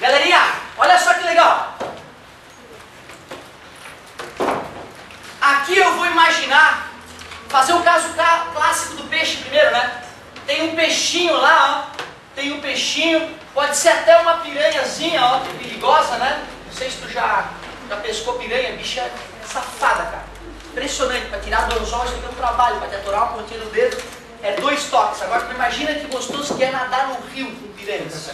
Galerinha, olha só que legal. Aqui eu vou imaginar, fazer o caso clássico do peixe primeiro, né? Tem um peixinho lá, ó. Tem um peixinho, pode ser até uma piranhazinha, ó, que é perigosa, né? Não sei se tu já pescou piranha, bicha é safada, cara. Impressionante, para tirar do anzol, isso aqui é um trabalho, para te atorar uma pontinha no dedo, é 2 toques. Agora tu imagina que gostoso que é nadar no rio com piranhas.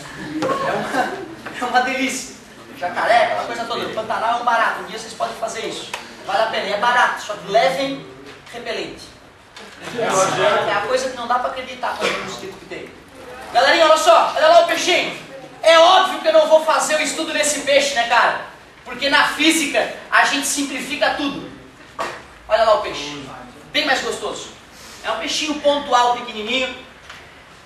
É uma delícia. Jacaré, aquela coisa toda. O Pantanal é um barato, um dia vocês podem fazer isso. Vale a pena, é barato, só que levem repelente. É a coisa que não dá para acreditar com o mosquito que tem. Galerinha, olha só, olha lá o peixinho. É óbvio que eu não vou fazer o estudo nesse peixe, né, cara? Porque na física a gente simplifica tudo. Olha lá o peixe, bem mais gostoso. É um peixinho pontual, pequenininho.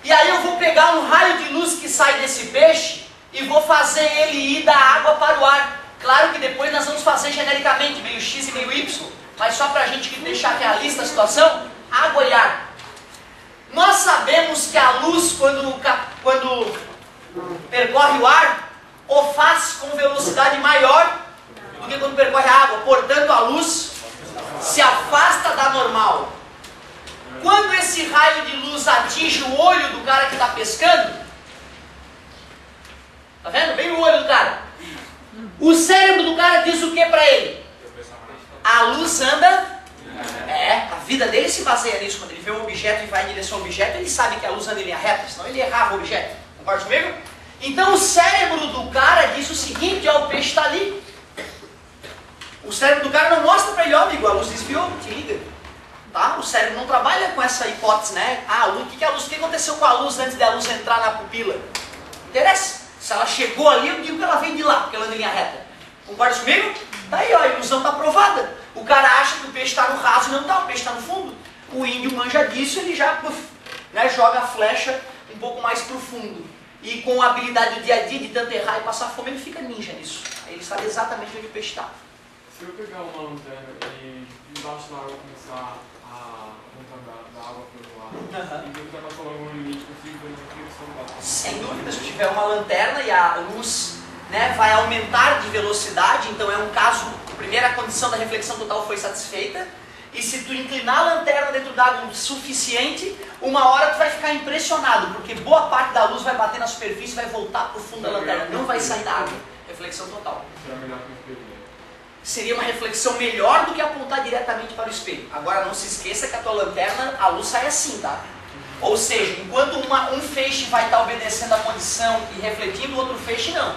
E aí eu vou pegar um raio de luz que sai desse peixe e vou fazer ele ir da água para o ar. Claro que depois nós vamos fazer genericamente, meio X e meio Y. Mas só para a gente deixar realista a situação, água e ar. Nós sabemos que a luz, quando percorre o ar, o faz com velocidade maior do que quando percorre a água. Portanto, a luz se afasta da normal. Quando esse raio de luz atinge o olho do cara que está pescando, tá vendo? Bem no olho do cara. O cérebro do cara diz o que para ele? A luz anda... a vida dele se baseia nisso. Quando ele vê um objeto e vai em direção ao objeto, ele sabe que a luz anda em linha reta, senão ele errava o objeto. Concorda comigo? Então o cérebro do cara diz o seguinte, ó, o peixe está ali. O cérebro do cara não mostra para ele, ó, amigo, a luz desviou, te liga. Tá? O cérebro não trabalha com essa hipótese, né? Ah, o que aconteceu com a luz antes da luz entrar na pupila? Não interessa. Se ela chegou ali, eu digo que ela vem de lá, porque ela anda em linha reta. Concorda comigo? Tá aí, ó, a ilusão está provada. O cara acha que o peixe está no raso e não está, o peixe está no fundo. O índio manja disso, ele já né, joga a flecha um pouco mais para o fundo. E com a habilidade do dia a dia de tanto errar e passar fome, ele fica ninja nisso. Aí ele sabe exatamente onde o peixe está. Se eu pegar uma lanterna e embaixo da água começar a apontar da água para o ar, e tentar passar algum limite, consigo ver a reflexão da água? Sem dúvida, se tiver uma lanterna e a luz, né, vai aumentar de velocidade, então é um caso, a primeira condição da reflexão total foi satisfeita, e se tu inclinar a lanterna dentro d'água o suficiente, uma hora tu vai ficar impressionado, porque boa parte da luz vai bater na superfície e vai voltar para o fundo da lanterna, não vai sair da água. Reflexão total. Será melhor que o espelho? Seria uma reflexão melhor do que apontar diretamente para o espelho. Agora não se esqueça que a tua lanterna, a luz sai assim, tá? Ou seja, enquanto um feixe vai estar obedecendo a condição e refletindo, o outro feixe não.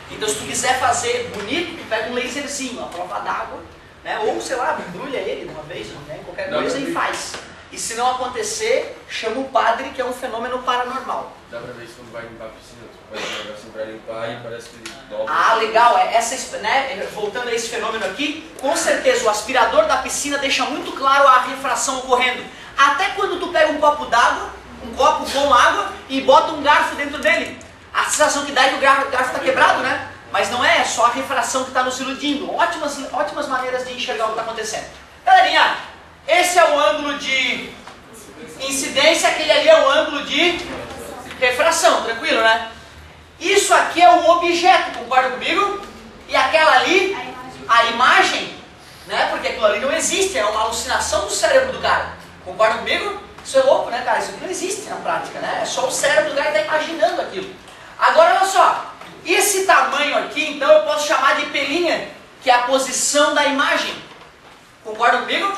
Então se tu quiser fazer bonito, tu pega um laserzinho, a prova d'água, né? Ou sei lá, embrulha ele de uma vez, né? Qualquer coisa e faz. E se não acontecer, chama o padre, que é um fenômeno paranormal. Dá pra ver isso quando vai limpar a piscina, tu pode jogar assim pra limpar e parece que ele dobra. Ah, legal, né? Voltando a esse fenômeno aqui, com certeza o aspirador da piscina deixa muito claro a refração ocorrendo. Até quando tu pega um copo d'água, um copo com água e bota um garfo dentro dele. A sensação que dá é que o garfo está quebrado, né? Mas não é só a refração que está nos iludindo. Ótimas maneiras de enxergar o que está acontecendo. Galerinha, esse é o ângulo de incidência, aquele ali é o ângulo de refração, tranquilo, né? Isso aqui é o objeto, concorda comigo? E aquela ali, a imagem, né? Porque aquilo ali não existe, é uma alucinação do cérebro do cara. Concorda comigo? Isso é louco, né, cara? Isso aqui não existe na prática, né? É só o cérebro do cara que está imaginando aquilo. Agora, olha só. Esse tamanho aqui, então, eu posso chamar de pelinha, que é a posição da imagem. Concorda comigo?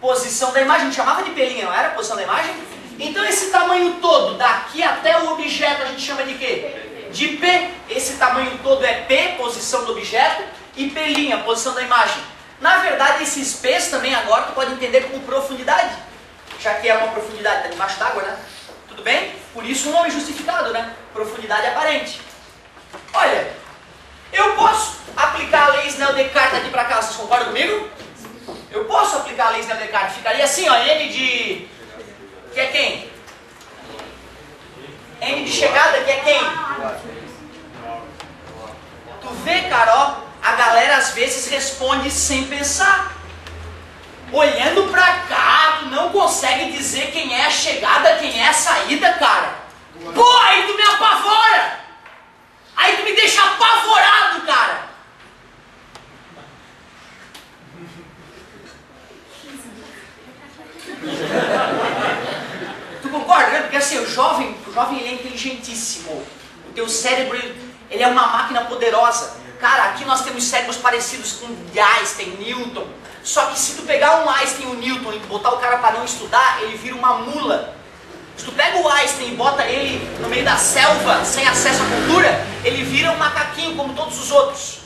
Posição da imagem. A gente chamava de pelinha, não era? Posição da imagem? Então, esse tamanho todo, daqui até o objeto, a gente chama de quê? De P. Esse tamanho todo é P, posição do objeto, e pelinha, posição da imagem. Na verdade, esses P's também agora tu pode entender como profundidade. Já que é uma profundidade, está debaixo d'água, né? Tudo bem? Por isso um nome justificado, né? Profundidade aparente. Olha, eu posso aplicar a lei Snell-Descartes aqui para cá, vocês concordam comigo? Eu posso aplicar a lei Snell-Descartes. Ficaria assim, ó, M de... que é quem? M de chegada, que é quem? Tu vê, cara, ó, a galera às vezes responde sem pensar. Olhando pra cá, tu não consegue dizer quem é a chegada, quem é a saída, cara. Pô, aí tu me apavora! Aí tu me deixa inteligentíssimo. O teu cérebro, ele é uma máquina poderosa. Cara, aqui nós temos cérebros parecidos com de Einstein, Newton. Só que se tu pegar um Einstein e um Newton e botar o cara para não estudar, ele vira uma mula. Se tu pega o Einstein e bota ele no meio da selva, sem acesso à cultura, ele vira um macaquinho como todos os outros.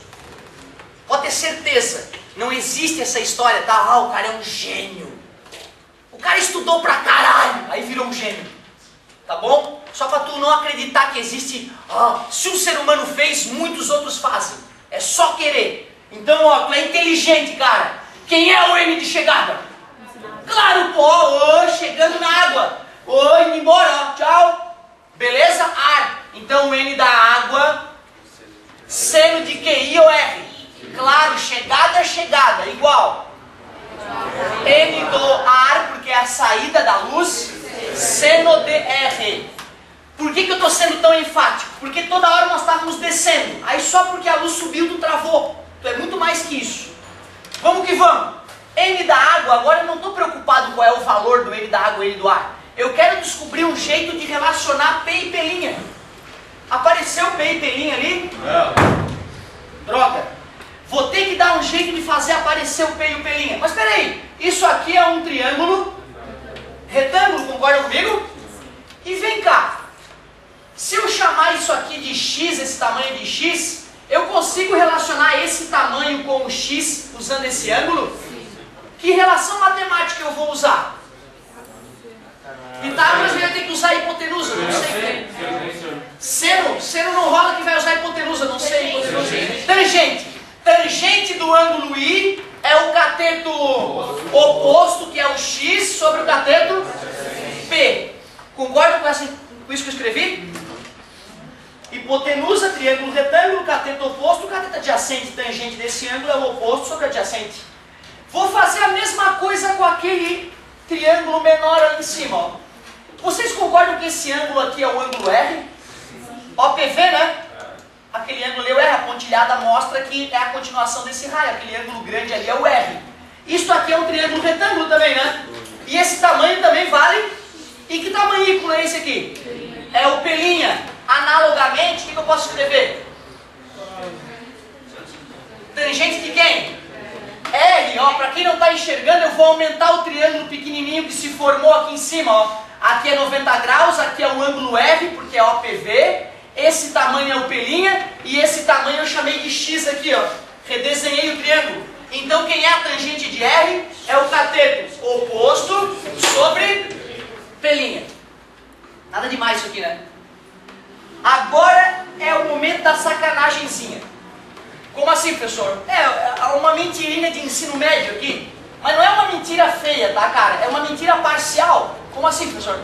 Pode ter certeza, não existe essa história, tá? Ah, o cara é um gênio. O cara estudou pra caralho, aí virou um gênio. Tá bom? Só pra tu não acreditar que existe, se um ser humano fez, muitos outros fazem. É só querer. Então, ó, tu é inteligente, cara. Quem é o N de chegada? Claro, pô, chegando na água. Indo embora, ó, tchau. Beleza? Ar. Então, o N da água, seno de QI ou R? Claro, chegada, igual. N do ar, porque é a saída da luz, seno de R. Por que eu estou sendo tão enfático? Porque toda hora nós estávamos descendo. Aí só porque a luz subiu, tu travou. Tu é muito mais que isso. Vamos que vamos. N da água, agora eu não estou preocupado qual é o valor do N da água e N do ar. Eu quero descobrir um jeito de relacionar P e Pelinha. Apareceu P e Pelinha ali? Droga. Vou ter que dar um jeito de fazer aparecer o P e o Pelinha. Mas peraí, isso aqui é um triângulo retângulo, concorda comigo? E vem cá, se eu chamar isso aqui de x, esse tamanho de x, eu consigo relacionar esse tamanho com o x usando esse ângulo? Que relação matemática eu vou usar? Pitágoras vai ter que usar hipotenusa, não sei. Seno não rola que vai usar hipotenusa, não sei. Tangente. Tangente do ângulo I é o cateto oposto, que é o X, sobre o cateto P. Concorda com isso que eu escrevi? Hipotenusa, triângulo retângulo, cateto oposto, cateto adjacente. Tangente desse ângulo é o oposto sobre o adjacente. Vou fazer a mesma coisa com aquele triângulo menor ali em cima. Ó. Vocês concordam que esse ângulo aqui é o ângulo R? OPV, né? Aquele ângulo ali é o R, a pontilhada mostra que é a continuação desse raio, aquele ângulo grande ali é o R. Isso aqui é um triângulo retângulo também, né? E esse tamanho também vale. E que tamanho é esse aqui? É o Pelinha. Analogamente, o que eu posso escrever? Tangente de quem? R, ó, para quem não está enxergando, eu vou aumentar o triângulo pequenininho que se formou aqui em cima, ó. Aqui é 90 graus, aqui é o ângulo R, porque é OPV. Esse tamanho é o Pelinha e esse tamanho eu chamei de X aqui, ó. Redesenhei o triângulo. Então quem é a tangente de R é o cateto oposto sobre Pelinha. Nada demais isso aqui, né? Agora é o momento da sacanagemzinha. Como assim, professor? É uma mentirinha de ensino médio aqui. Mas não é uma mentira feia, tá, cara? É uma mentira parcial. Como assim, professor?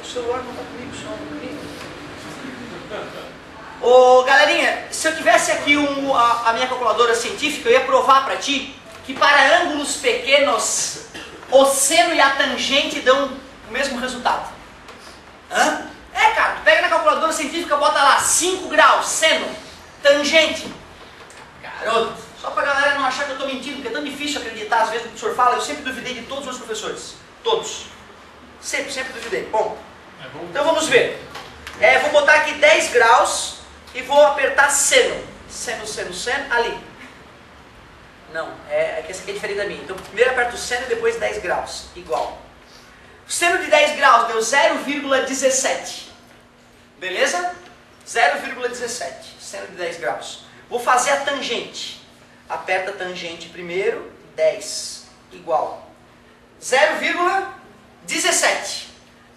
O celular não está comigo, só comigo. Ô, galerinha, se eu tivesse aqui a minha calculadora científica, eu ia provar para ti que para ângulos pequenos, o seno e a tangente dão o mesmo resultado. Hã? É, cara, tu pega na calculadora científica, bota lá 5 graus, seno, tangente. Garoto, só pra galera não achar que eu tô mentindo, porque é tão difícil acreditar às vezes no que o professor fala, eu sempre duvidei de todos os meus professores. Todos. Sempre duvidei. Bom, então vamos ver. Vou botar aqui 10 graus e vou apertar seno. Seno, ali. Não, é que essa aqui é diferente da minha. Então primeiro aperto o seno e depois 10 graus. Igual. O seno de 10 graus deu 0,17. Beleza? 0,17. Seno de 10 graus. Vou fazer a tangente. Aperta a tangente primeiro. 10. Igual. 0,17.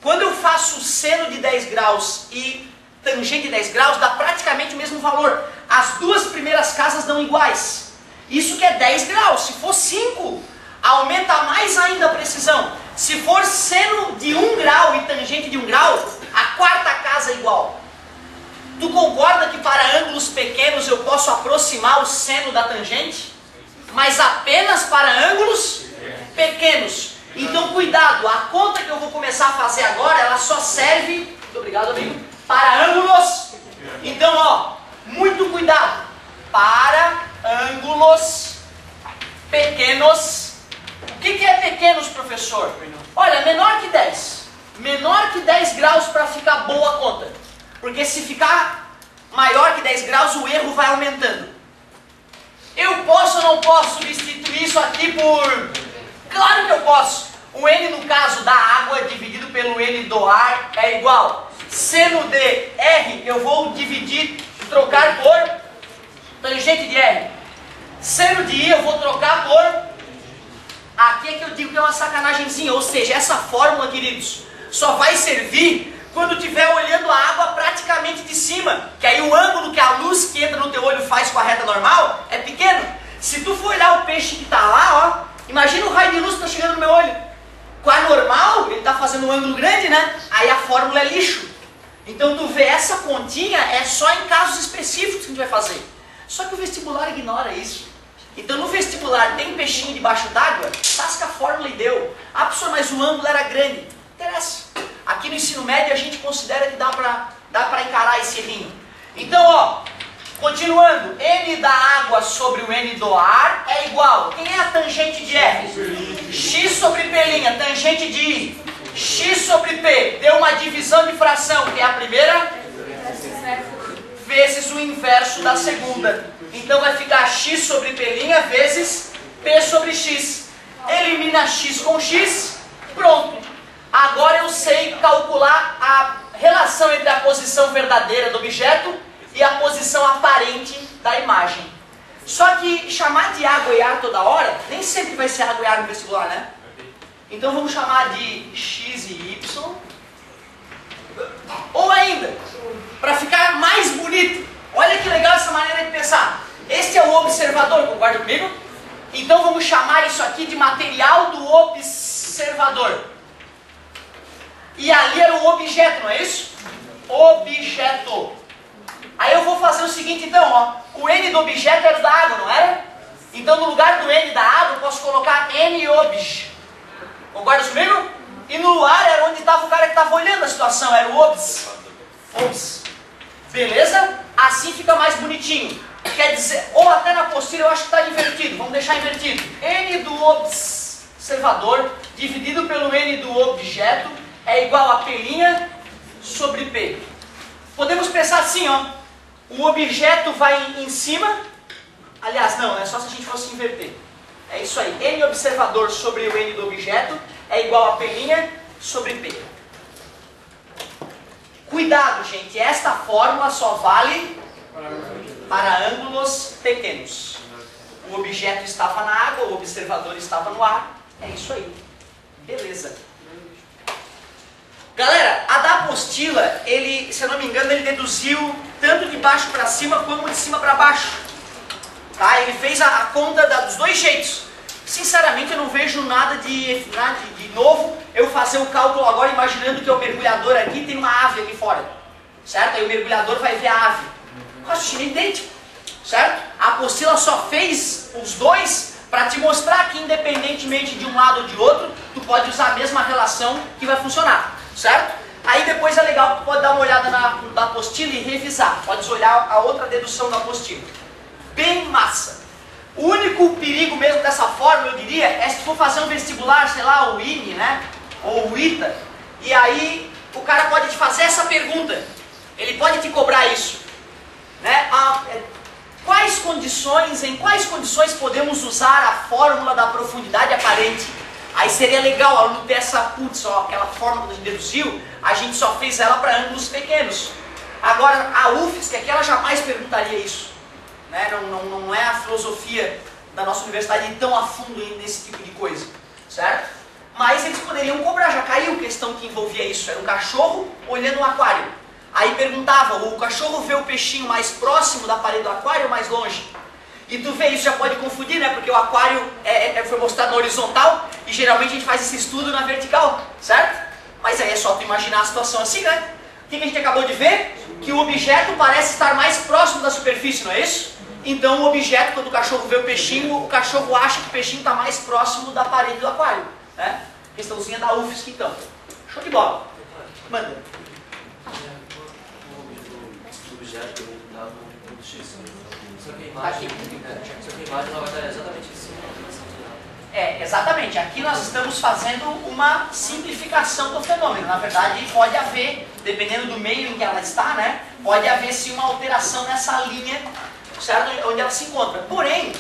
Quando eu faço o seno de 10 graus e tangente de 10 graus, dá praticamente o mesmo valor. As duas primeiras casas dão iguais. Isso que é 10 graus. Se for 5, aumenta mais ainda a precisão. Se for seno de 1 grau e tangente de 1 grau, a quarta casa é igual. Tu concorda que para ângulos pequenos eu posso aproximar o seno da tangente? Mas apenas para ângulos pequenos. Então cuidado, a conta que eu vou começar a fazer agora, ela só serve, muito obrigado amigo, para ângulos. Então ó, muito cuidado, para ângulos pequenos. O que é pequenos, professor? Olha, menor que 10. menor que 10 graus para ficar boa a conta. Porque se ficar maior que 10 graus, o erro vai aumentando. Eu posso ou não posso substituir isso aqui por... Claro que eu posso. O N, no caso da água, dividido pelo N do ar, é igual. Seno de R, eu vou dividir, trocar por tangente de R. Seno de I, eu vou trocar por... Aqui é que eu digo que é uma sacanagemzinha. Ou seja, essa fórmula, queridos, só vai servir quando estiver olhando a água praticamente de cima. Que aí o ângulo que a luz que entra no teu olho faz com a reta normal é pequeno. Se tu for olhar o peixe que está lá, ó, imagina o raio de luz que está chegando no meu olho. Com a normal, ele está fazendo um ângulo grande, né? Aí a fórmula é lixo. Então tu vê, essa continha é só em casos específicos que a gente vai fazer. Só que o vestibular ignora isso. Então no vestibular tem peixinho debaixo d'água, tasca a fórmula e deu. Ah, professor, mas o ângulo era grande. Não interessa. Aqui no ensino médio a gente considera que dá pra encarar esse errinho. Então, ó, continuando, N da água sobre o N do ar é igual. Quem é a tangente de R? X sobre P', tangente de I. X sobre P, deu uma divisão de fração, que é a primeira, vezes o inverso da segunda. Então vai ficar X sobre P' vezes P sobre X. Elimina X com X, pronto. Agora eu sei calcular a relação entre a posição verdadeira do objeto e a posição aparente da imagem. Só que chamar de água e ar toda hora, nem sempre vai ser água e ar no vestibular, né? Então vamos chamar de X e Y. Ou ainda, para ficar mais bonito, olha que legal essa maneira de pensar. Este é o observador, concorda comigo? Então vamos chamar isso aqui de material do observador. E ali era o objeto, não é isso? Objeto. Aí eu vou fazer o seguinte então, ó. O N do objeto era o da água, não era? Então no lugar do N da água eu posso colocar N obj. Concorda comigo? E no ar era onde estava o cara que estava olhando a situação, era o obs. Obs. Beleza? Assim fica mais bonitinho. Quer dizer, ou até na apostila eu acho que está invertido. Vamos deixar invertido. N do observador dividido pelo N do objeto é igual a P' sobre P. Podemos pensar assim, ó. O objeto vai em cima. Aliás, não, é só se a gente fosse inverter. É isso aí. N observador sobre o N do objeto é igual a P' sobre P. Cuidado, gente. Esta fórmula só vale para ângulos pequenos. O objeto estava na água, o observador estava no ar. É isso aí. Beleza. Galera, a da apostila, ele, se eu não me engano, ele deduziu tanto de baixo para cima como de cima para baixo. Tá? Ele fez a conta dos dois jeitos. Sinceramente, eu não vejo nada de novo eu fazer o cálculo agora imaginando que o mergulhador aqui tem uma ave aqui fora. Certo? Aí o mergulhador vai ver a ave. O raciocínio é idêntico. Certo? A apostila só fez os dois para te mostrar que independentemente de um lado ou de outro, tu pode usar a mesma relação que vai funcionar. Certo? Aí depois é legal que tu pode dar uma olhada na apostila e revisar. Pode olhar a outra dedução da apostila. Bem massa. O único perigo mesmo dessa fórmula, eu diria, é se tu for fazer um vestibular, sei lá, o INE, né? Ou o ITA, e aí o cara pode te fazer essa pergunta. Ele pode te cobrar isso. Né? Em quais condições podemos usar a fórmula da profundidade aparente? Aí seria legal o aluno ter essa, putz, ó, aquela fórmula que a gente deduziu, a gente só fez ela para ângulos pequenos. Agora, a UFSC, aqui ela jamais perguntaria isso. Né? Não é a filosofia da nossa universidade ir tão a fundo nesse tipo de coisa, certo? Mas eles poderiam cobrar, já caiu questão que envolvia isso, era um cachorro olhando um aquário. Aí perguntava, o cachorro vê o peixinho mais próximo da parede do aquário ou mais longe? E tu vê, isso já pode confundir, né? Porque o aquário foi mostrado na horizontal e geralmente a gente faz esse estudo na vertical, certo? Mas aí é só tu imaginar a situação assim, né? O que a gente acabou de ver? Que o objeto parece estar mais próximo da superfície, não é isso? Então o objeto, quando o cachorro vê o peixinho, o cachorro acha que o peixinho está mais próximo da parede do aquário. Né? Questãozinha da UFSC então. Show de bola. Manda. O objeto está no ponto X. Só que a imagem ela vai estar exatamente em cima da direção de lado. Exatamente. Aqui nós estamos fazendo uma simplificação do fenômeno. Na verdade, pode haver, dependendo do meio em que ela está, né? Pode haver sim uma alteração nessa linha, certo? Onde ela se encontra. Porém,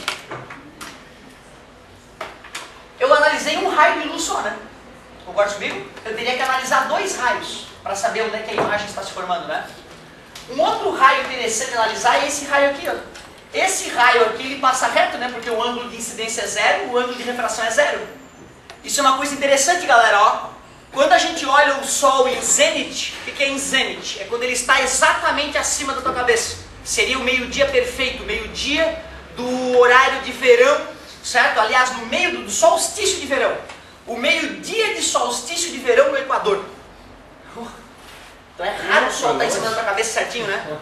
eu analisei um raio de luz só, né? Concorda comigo? Eu teria que analisar 2 raios para saber onde é que a imagem está se formando, né? Um outro raio interessante analisar é esse raio aqui, ó. Esse raio aqui ele passa reto, né? Porque o ângulo de incidência é 0, o ângulo de refração é 0. Isso é uma coisa interessante, galera, ó. Quando a gente olha o Sol em zênite, o que é em zênite? É quando ele está exatamente acima da tua cabeça. Seria o meio-dia perfeito, meio-dia do horário de verão, certo? Aliás, no meio do solstício de verão. O meio-dia de solstício de verão no Equador. Então é raro o Sol estar em cima da tua cabeça certinho, né?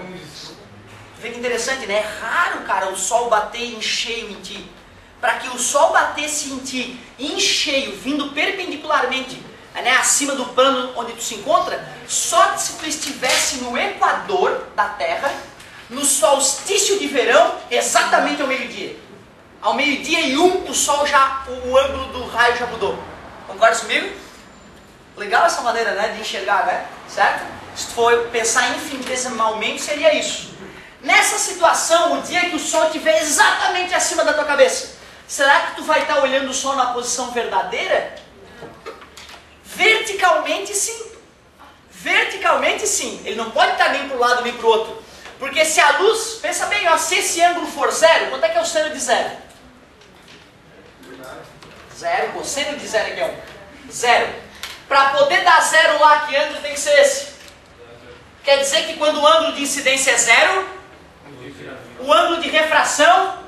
Vê que interessante, né? É raro, cara, o Sol bater em cheio em ti. Para que o Sol batesse em ti em cheio, vindo perpendicularmente, né, acima do plano onde tu se encontra, só se tu estivesse no Equador da Terra, no solstício de verão, exatamente ao meio-dia. Ao meio-dia e 1, o Sol já, o ângulo do raio já mudou. Concorda comigo? Legal essa maneira, né, de enxergar, né? Certo? Se tu for pensar infinitesimalmente, seria isso. Nessa situação, o dia que o Sol estiver exatamente acima da tua cabeça, será que tu vai estar olhando o Sol na posição verdadeira? Verticalmente, sim. Verticalmente, sim. Ele não pode estar nem para um lado nem para o outro. Porque se a luz, pensa bem, ó, se esse ângulo for 0, quanto é que é o seno de 0? 0, o seno de 0 é que é 1. 0. Para poder dar 0 lá, que ângulo tem que ser esse? Quer dizer que quando o ângulo de incidência é 0, o ângulo de refração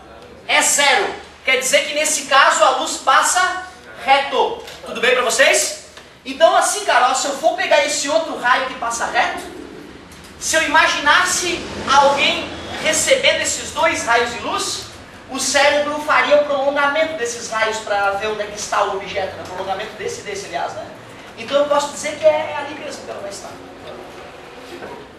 é 0. Quer dizer que nesse caso a luz passa reto. Tudo bem para vocês? Então assim, cara, ó, se eu for pegar esse outro raio que passa reto, se eu imaginasse alguém recebendo esses 2 raios de luz, o cérebro faria o prolongamento desses raios para ver onde é que está o objeto, né? O prolongamento desse, aliás, né? Então eu posso dizer que é ali mesmo que ela vai estar.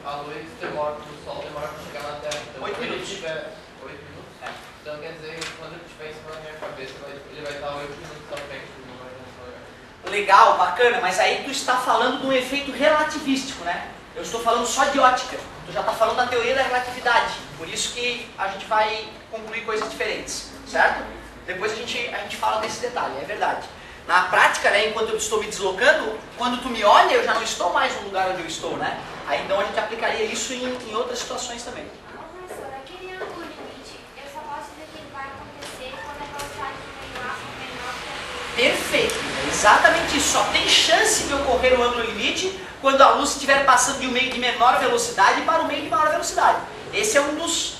A luz demora, o Sol demora para chegar na Terra. Então, 8 minutos. 8 minutos? É. Então quer dizer que quando ele estiver em cima da minha cabeça, ele vai estar 8 minutos à frente do meu lugar. Legal, bacana, mas aí tu está falando de um efeito relativístico, né? Eu estou falando só de ótica. Tu já está falando da teoria da relatividade. Por isso que a gente vai concluir coisas diferentes, certo? Depois a gente fala desse detalhe, é verdade. Na prática, né, enquanto eu estou me deslocando, quando tu me olha, eu já não estou mais no lugar onde eu estou, né? Aí então a gente aplicaria isso em outras situações também. Professor, aquele ângulo limite, eu só posso dizer que ele vai acontecer quando a velocidade do menor for menor que a luz. Perfeito, é exatamente isso. Só tem chance de ocorrer o ângulo limite quando a luz estiver passando de um meio de menor velocidade para um meio de maior velocidade. Esse é um dos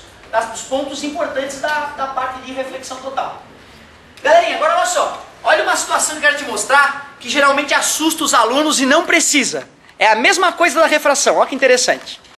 pontos importantes da parte de reflexão total. Galerinha, agora olha só. Olha uma situação que eu quero te mostrar que geralmente assusta os alunos e não precisa. É a mesma coisa da refração, olha que interessante.